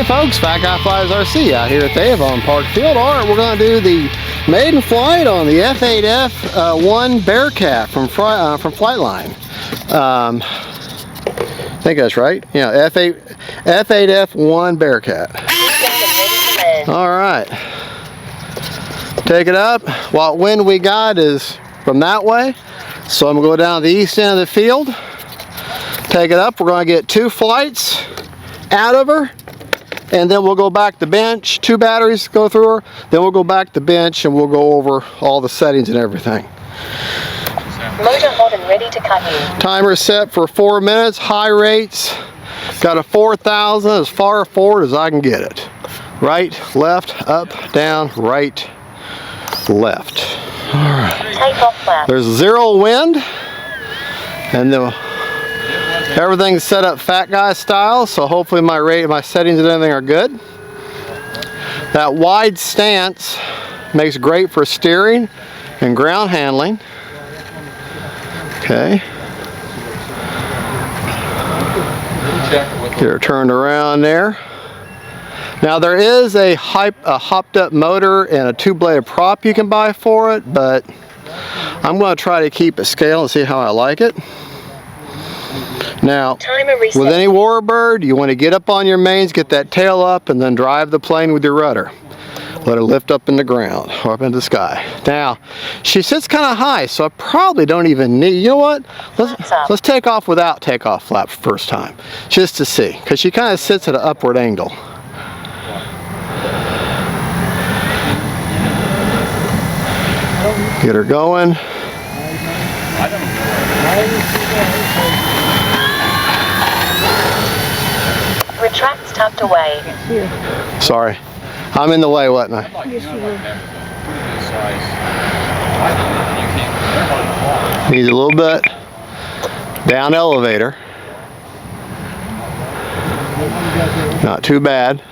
Hey folks, Fat Guy Flies RC out here at the Avon Park Field. Alright, we're going to do the maiden flight on the F8F1 Bearcat from Flightline. I think that's right. Yeah, F8F1 Bearcat. Alright. Take it up. What wind we got is from that way. So I'm going to go down the east end of the field. Take it up. We're going to get 2 flights out of her. And then we'll go back to bench, 2 batteries go through her, then we'll go back to bench and we'll go over all the settings and everything. Motor hot and ready to cut you. Timer set for 4 minutes, high rates. Got a 4,000 as far forward as I can get it. Right, left, up, down, right, left. All right. Take off flap. There's 0 wind. And then everything's set up Fat Guy style, so hopefully my settings and everything are good. That wide stance makes great for steering and ground handling. Okay. Get her turned around there. Now there is a hopped up motor and a 2-bladed prop you can buy for it, but I'm going to try to keep it scale and see how I like it. Now, with any Warbird, you want to get up on your mains, get that tail up, and then drive the plane with your rudder. Let her lift up in the ground, or up into the sky. Now, she sits kind of high, so I probably don't even need, you know what? Let's take off without takeoff flap first time, just to see, because she kind of sits at an upward angle. Get her going. Retracts tucked away. Sorry, I'm in the way, wasn't I? Needs a little bit down elevator. Not too bad.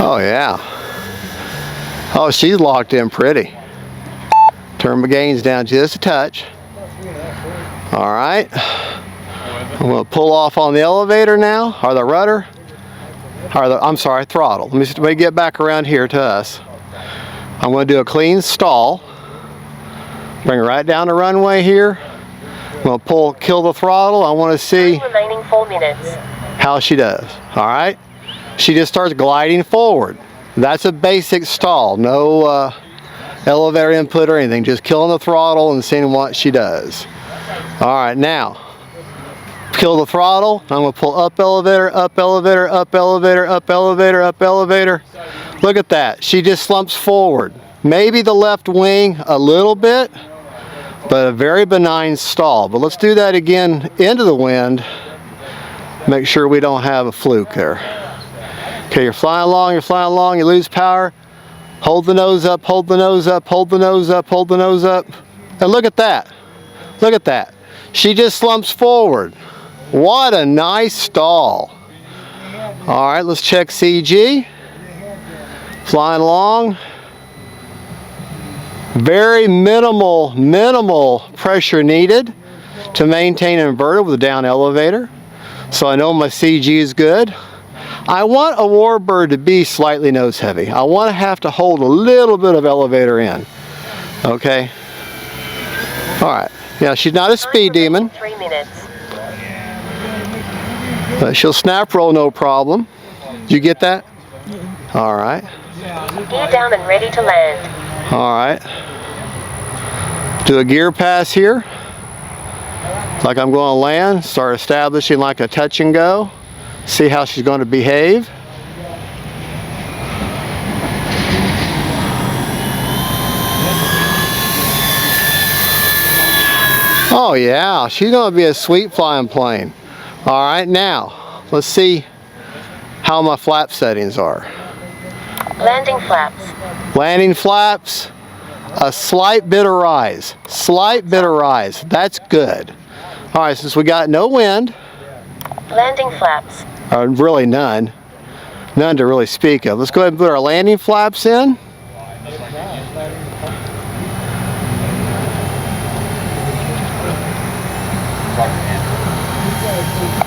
Oh yeah. Oh, she's locked in pretty. Turn my gains down just a touch. All right. I'm going to pull off on the elevator now, or the rudder, or the, I'm sorry, throttle. Let me get back around here to us. I'm going to do a clean stall. Bring her right down the runway here. I'm going to kill the throttle. I want to see remaining 4 minutes. How she does. All right. She just starts gliding forward. That's a basic stall, no elevator input or anything, just killing the throttle and seeing what she does. All right, now, kill the throttle. I'm gonna pull up elevator, up elevator, up elevator, up elevator, up elevator. Look at that, she just slumps forward. Maybe the left wing a little bit, but a very benign stall. But let's do that again into the wind. Make sure we don't have a fluke there. Okay, you're flying along, you lose power. Hold the nose up, hold the nose up, hold the nose up, hold the nose up. And look at that. Look at that. She just slumps forward. What a nice stall. All right, let's check CG. Flying along. Very minimal pressure needed to maintain an inverter with a down elevator. So I know my CG is good. I want a Warbird to be slightly nose heavy. I want to have to hold a little bit of elevator in. Okay. All right. Yeah, she's not a speed demon. 3 minutes. But she'll snap roll no problem. Did you get that? All right. Gear down and ready to land. All right. Do a gear pass here. Like I'm going to land. Start establishing like a touch and go. See how she's going to behave. Oh yeah, she's going to be a sweet flying plane. All right, now let's see how my flap settings are. Landing flaps. Landing flaps, a slight bit of rise. Slight bit of rise. That's good. All right, since we got no wind. Landing flaps. Really none to really speak of. Let's go ahead and put our landing flaps in.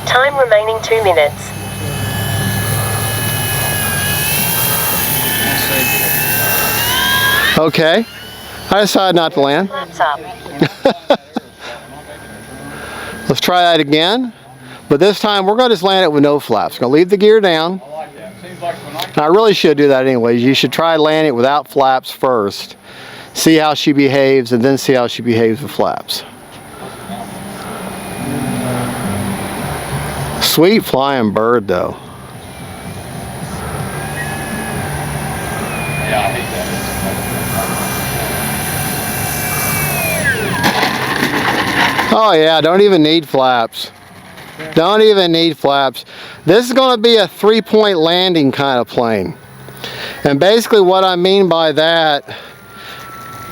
Time remaining 2 minutes. Okay. I decided not to land. Flaps up. Let's try that again. But this time we're going to just land it with no flaps. Going to leave the gear down. Now, I really should do that anyways. You should try landing it without flaps first. See how she behaves, and then see how she behaves with flaps. Sweet flying bird, though. Yeah, I hate that. Oh yeah, don't even need flaps. Don't even need flaps. This is going to be a 3-point landing kind of plane. And basically what I mean by that,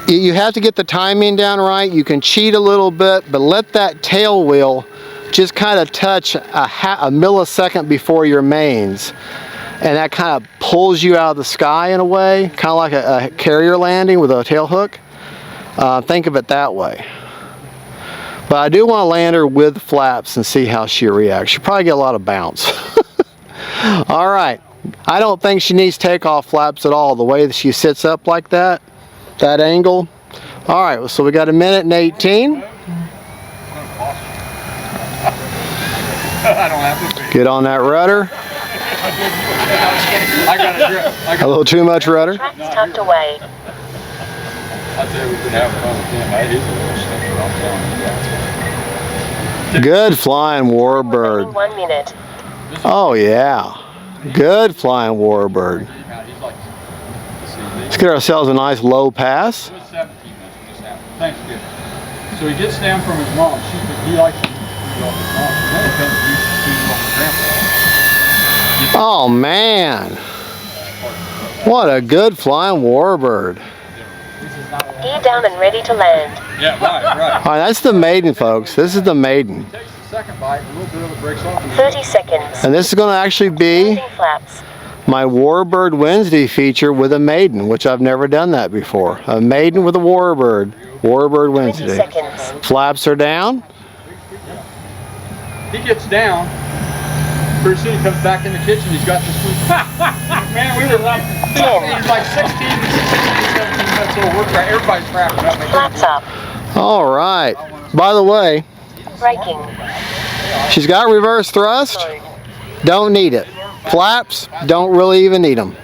you have to get the timing down right. You can cheat a little bit, but let that tail wheel just kind of touch a millisecond before your mains. And that kind of pulls you out of the sky in a way, kind of like a carrier landing with a tail hook. Think of it that way. But I do want to land her with flaps and see how she reacts. She'll probably get a lot of bounce. All right. I don't think she needs takeoff flaps at all. The way that she sits up like that angle. All right. So we got 1:18. Get on that rudder. A little too much rudder. Tracks tucked away. I tell you, we could have fun with him. That is a little sticker, I'm telling you. Good flying warbird. 1 minute. Oh yeah. Good flying warbird. Let's get ourselves a nice low pass. It was 17 minutes when this happened. Thanksgiving. So he gets down from his mom. He likes to feed off his mom. And then it comes to feeding off his grandpa. Oh man. What a good flying warbird. Gear down and ready to land. Yeah, right. All right, that's the Maiden, folks. This is the Maiden. Takes the second bite, a little bit of it breaks off. 30 seconds. And this is going to actually be Landing flaps. my Warbird Wednesday feature with a Maiden, which I've never done that before. A Maiden with a Warbird. Warbird 20 Wednesday. seconds. Flaps are down. He gets down. Pretty soon he comes back in the kitchen. He's got this food. Man, we were like, he's like 16, 17 minutes old. We're crying. Everybody's wrapping up. Flaps up. All right. By the way, Braking. she's got reverse thrust. Don't need it. Flaps, don't really even need them.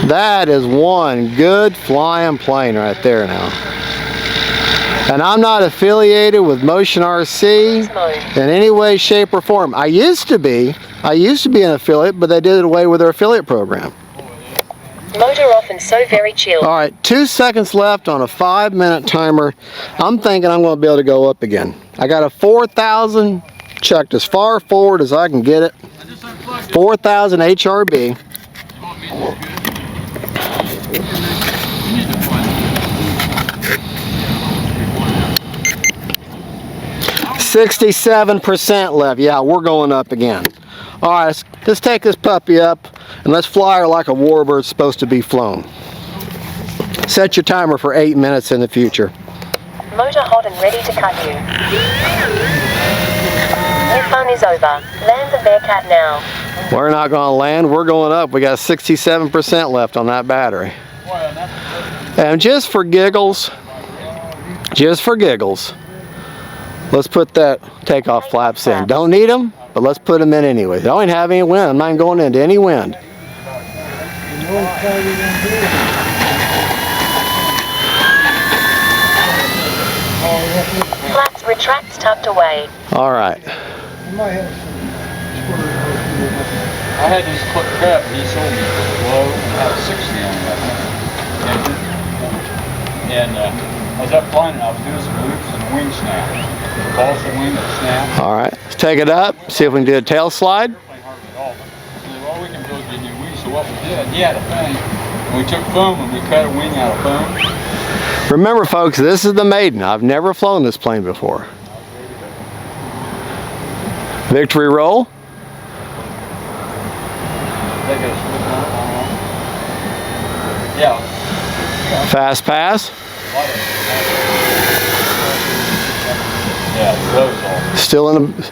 That is one good flying plane right there now. And I'm not affiliated with Motion RC in any way, shape, or form. I used to be an affiliate, but they did away with their affiliate program. Motor off and so very chill. All right, 2 seconds left on a 5-minute timer. I'm thinking I'm going to be able to go up again. I got a 4,000 chucked as far forward as I can get it. 4,000 HRB. 67% left. Yeah, we're going up again. All right, let's take this puppy up and let's fly her like a Warbird's supposed to be flown. Set your timer for 8 minutes in the future. Motor hot and ready to cut you. Your fun is over. Land the Bearcat now. We're not going to land. We're going up. We got 67% left on that battery. And just for giggles, let's put that takeoff flaps in. Don't need them, but let's put them in anyway. They don't even have any wind. I'm not even going into any wind. Flaps retracts tucked away. All right. I had this clip crap he sold me for low and had a 60 on that. And I was up flying and I was doing some loops and wing snap. Balls the wing and snap. All right. Let's take it up. See if we can do a tail slide. Playing hardly at all. So well, we can build you a new wing. So what we did, he had a thing. And we took foam and we cut a wing out of foam. Remember, folks, this is the Maiden. I've never flown this plane before. Victory roll. They got a Fast pass. Yeah, close.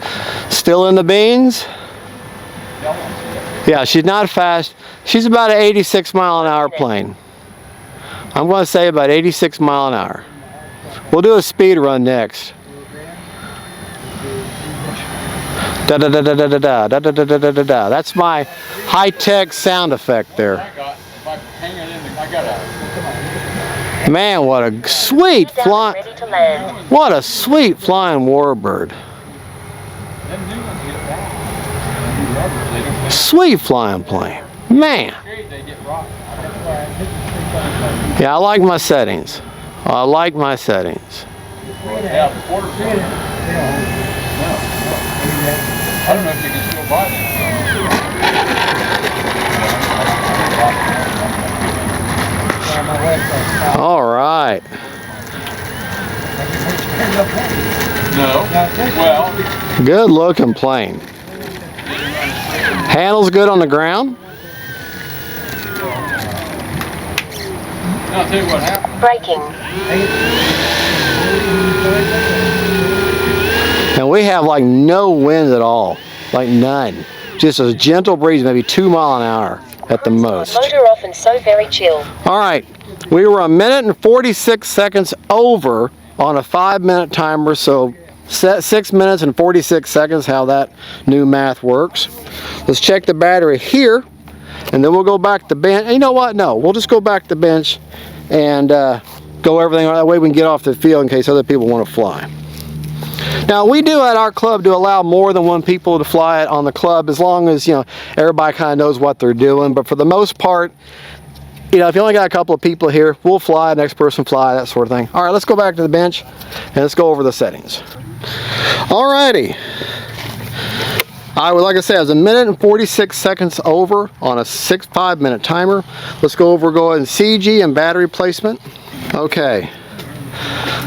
Still in the beans. Yeah, she's not fast. She's about an 86 mile an hour plane. I'm going to say about 86 mile an hour. We'll do a speed run next. Da da da da da da da da da da da da da. That's my high-tech sound effect there. Man, what a sweet flying! What a sweet flying warbird! Sweet flying plane, man. Yeah, I like my settings. I like my settings. I don't know if you can still buy them. All right. No. Well. Good looking plane. Handles good on the ground. I'll tell you what happened. Braking. And we have like no wind at all, like none. Just a gentle breeze, maybe 2 miles an hour at the most. Motor off and so very chill. All right, we were 1 minute and 46 seconds over on a 5-minute timer, so 6 minutes and 46 seconds, how that new math works. Let's check the battery here, and then we'll go back to the bench. And you know what? No, we'll just go back to the bench and go everything. That way we can get off the field in case other people want to fly. Now we do at our club to allow more than one people to fly it on the club, as long as, you know, everybody kind of knows what they're doing. But for the most part, you know, if you only got a couple of people here, we'll fly, next person fly, that sort of thing. All right, let's go back to the bench and let's go over the settings. All righty. Like I said, I was 1 minute and 46 seconds over on a 5-minute timer. Let's go over CG and battery placement. Okay.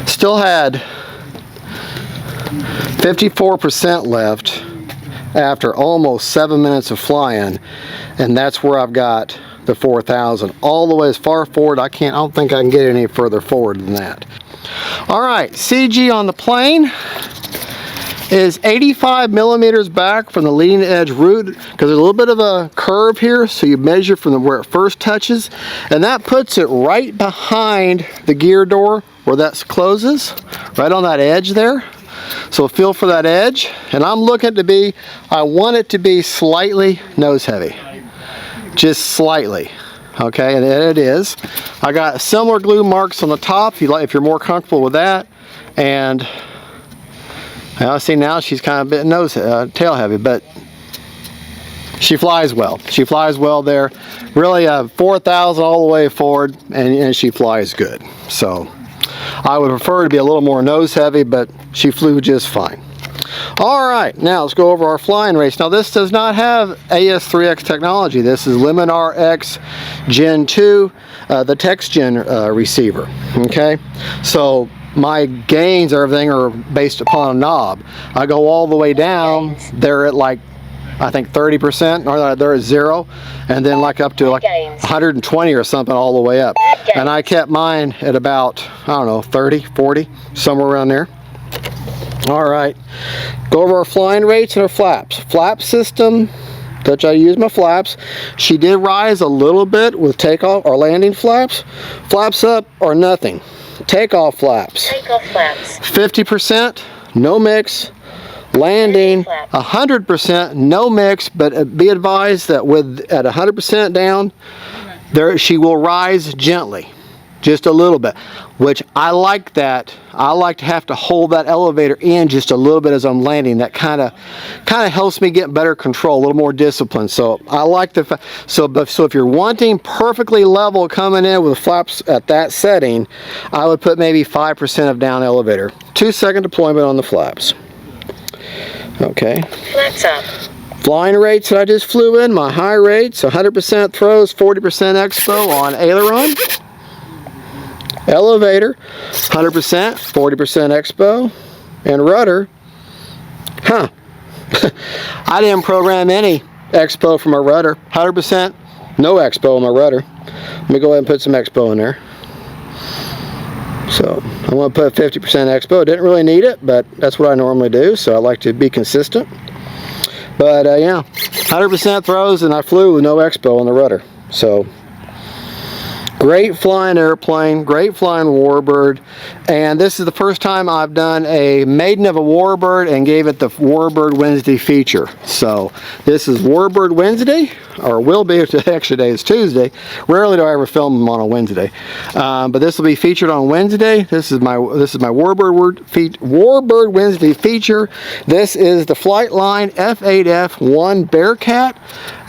Still had 54% left after almost 7 minutes of flying, and that's where I've got the 4000 all the way as far forward. I don't think I can get any further forward than that. All right, CG on the plane is 85 millimeters back from the leading edge root, because there's a little bit of a curve here, so you measure from where it first touches, and that puts it right behind the gear door where that closes, right on that edge there. So feel for that edge, and I'm looking to be, I want it to be slightly nose heavy, just slightly. Okay, and it is. I got similar glue marks on the top if you're more comfortable with that. And see, now she's kind of a bit tail heavy, but she flies well. She flies well there. Really 4,000 all the way forward, and she flies good. So I would prefer to be a little more nose heavy, but she flew just fine. All right, now let's go over our flying rates. Now this does not have AS3X technology. This is Liminar X Gen 2, the TextGen receiver. Okay, so my gains, everything are based upon a knob. I go all the way down. They're at like, I think 30%, or they're at 0, and then like up to like 120 or something all the way up. And I kept mine at about, I don't know, 30, 40, somewhere around there. All right, go over our flying rates and our flaps. Flap system, I use my flaps. She did rise a little bit with takeoff or landing flaps. Flaps up or nothing. Takeoff flaps. Takeoff flaps. 50%, no mix. Landing 100%, no mix, but be advised that at 100% down, she will rise gently, just a little bit, which I like that. I like to have to hold that elevator in just a little bit as I'm landing. That kind of helps me get better control, a little more discipline. So I like so if you're wanting perfectly level coming in with flaps at that setting, I would put maybe 5% of down elevator. 2-second deployment on the flaps. Okay. Flaps up. Flying rates that I just flew in, my high rates, 100% throws, 40% expo on aileron. Elevator, 100%, 40% expo. And rudder, I didn't program any expo for my rudder. 100%, no expo on my rudder. Let me go ahead and put some expo in there. So I'm going to put 50% expo. Didn't really need it, but that's what I normally do, so I like to be consistent. But yeah, 100% throws, and I flew with no expo on the rudder. So great flying airplane, great flying warbird, and this is the first time I've done a maiden of a warbird and gave it the Warbird Wednesday feature. So this is Warbird Wednesday, or will be. Actually today is Tuesday. Rarely do I ever film them on a Wednesday, but this will be featured on Wednesday. This is my Warbird Wednesday feature. This is the Flightline F8F1 Bearcat,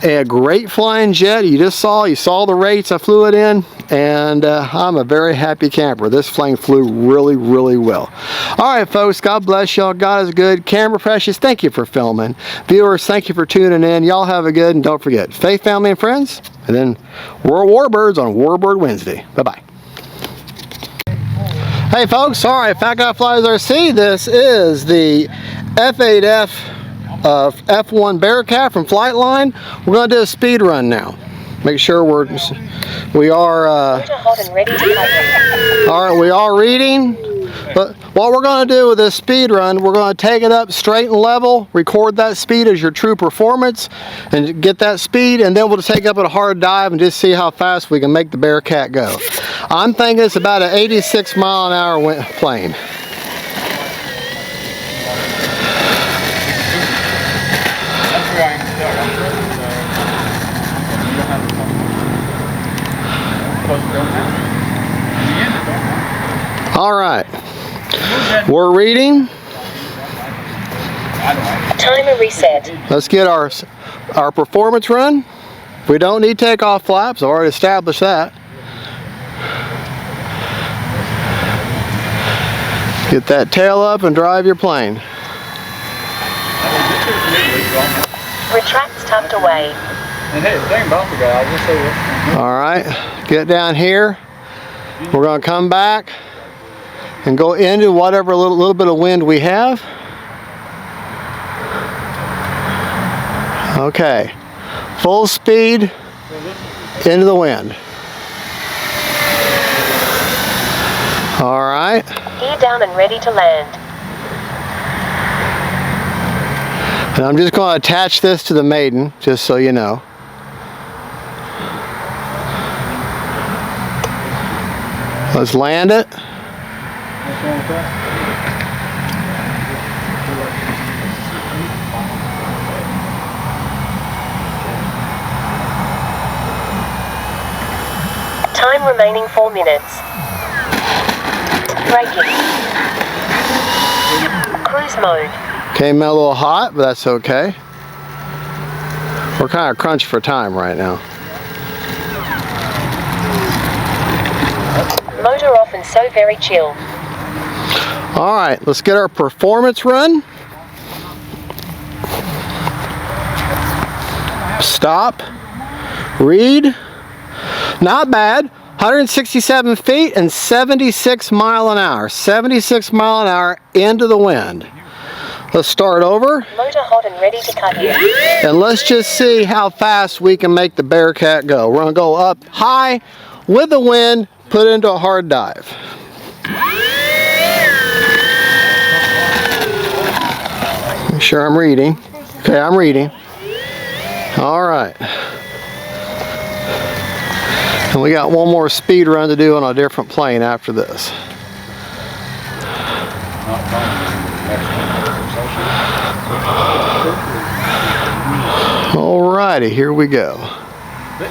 a great flying jet. You saw the rates I flew it in, and I'm a very happy camper. This plane flew really, really well. All right, folks, God bless y'all. God is good. Camera Precious, thank you for filming. Viewers, thank you for tuning in. Y'all have a good, and don't forget, faith, family, and friends, and then we're Warbirds on Warbird Wednesday. Bye-bye. Hey, folks, all right, Fat Guy Flies RC. This is the F8F1 Bearcat from Flightline. We're going to do a speed run now. Make sure we are reading. But what we're going to do with this speed run, we're going to take it up straight and level, record that speed as your true performance, and get that speed, and then we'll take up at a hard dive and just see how fast we can make the Bearcat go. I'm thinking it's about an 86-mile-an-hour plane. All right, we're reading. Timer reset. Let's get our performance run. We don't need takeoff flaps. I've already established that. Get that tail up and drive your plane. Retracts tucked away. And hey, the thing about the guy, I'll just say this. All right, get down here. We're going to come back and go into whatever little bit of wind we have. Okay, full speed into the wind. All right. Gear down and ready to land. And I'm just going to attach this to the Maiden, just so you know. Let's land it. Time remaining 4 minutes. Braking. Cruise mode. Came in a little hot, but that's okay. We're kind of crunched for time right now. Motor off and so very chill. All right, let's get our performance run. Stop. Read. Not bad. 167 feet and 76 mile an hour. 76 mile an hour into the wind. Let's start over. Motor hot and ready to cut in. And let's just see how fast we can make the Bearcat go. We're going to go up high with the wind, put into a hard dive. Make sure I'm reading. Okay, I'm reading. All right. And we got one more speed run to do on a different plane after this. Alrighty, here we go.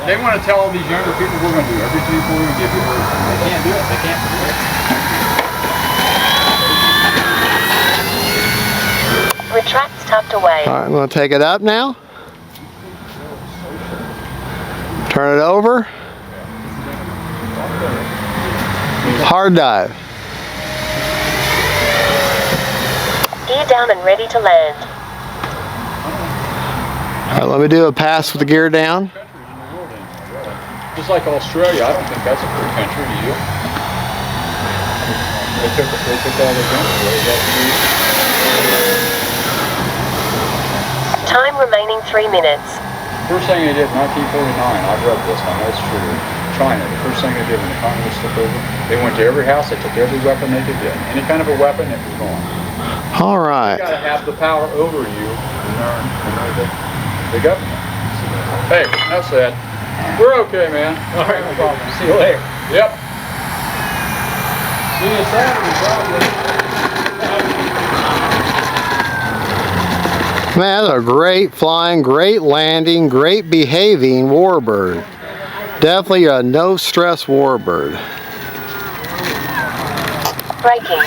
They want to tell all these younger people we're going to do everything we're going to give you. They can't do it. They can't do it. Retracts tucked away. Alright, I'm going to take it up now. Turn it over. Hard dive. Gear down and ready to land. Alright, let me do a pass with the gear down. Just like Australia, I don't think that's a free country to you. They took all the guns away. Time remaining 3 minutes. first thing they did in 1949, I've read this, I know it's true. China, the first thing they did when the communists took over, they went to every house, they took every weapon they could get. Any kind of a weapon, it was gone. All right. You gotta have the power over you to learn the government. Hey, enough said. We're okay, man. All right, no problem. See you later. Yep. See you Saturday, probably. Man, that's a great flying, great landing, great behaving warbird. Definitely a no stress warbird. Braking.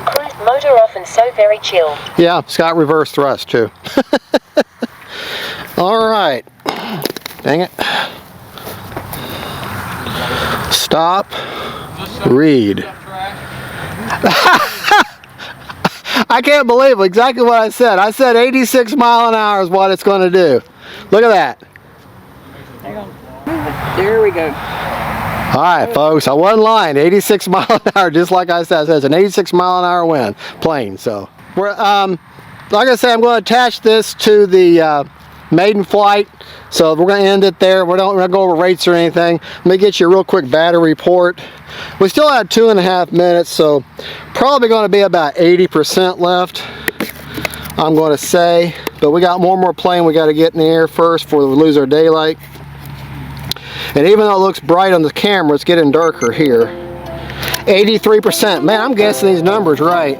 Cruise motor off and so very chill. Yeah, it's got reverse thrust too. All right. Dang it. Stop. Read. I can't believe exactly what I said. I said 86 mile an hour is what it's going to do. Look at that. Hang on. There we go. All right, folks, I wasn't lying. 86 mile an hour, just like I said. It says an 86 mile an hour wind plane. So, we're like I said, I'm going to attach this to the Maiden flight. So we're going to end it there. We're not going to go over rates or anything. Let me get you a real quick battery report. We still have 2.5 minutes, so probably going to be about 80% left, I'm going to say. But we got one more plane we got to get in the air first before we lose our daylight. And even though it looks bright on the camera, it's getting darker here. 83%. Man, I'm guessing these numbers right.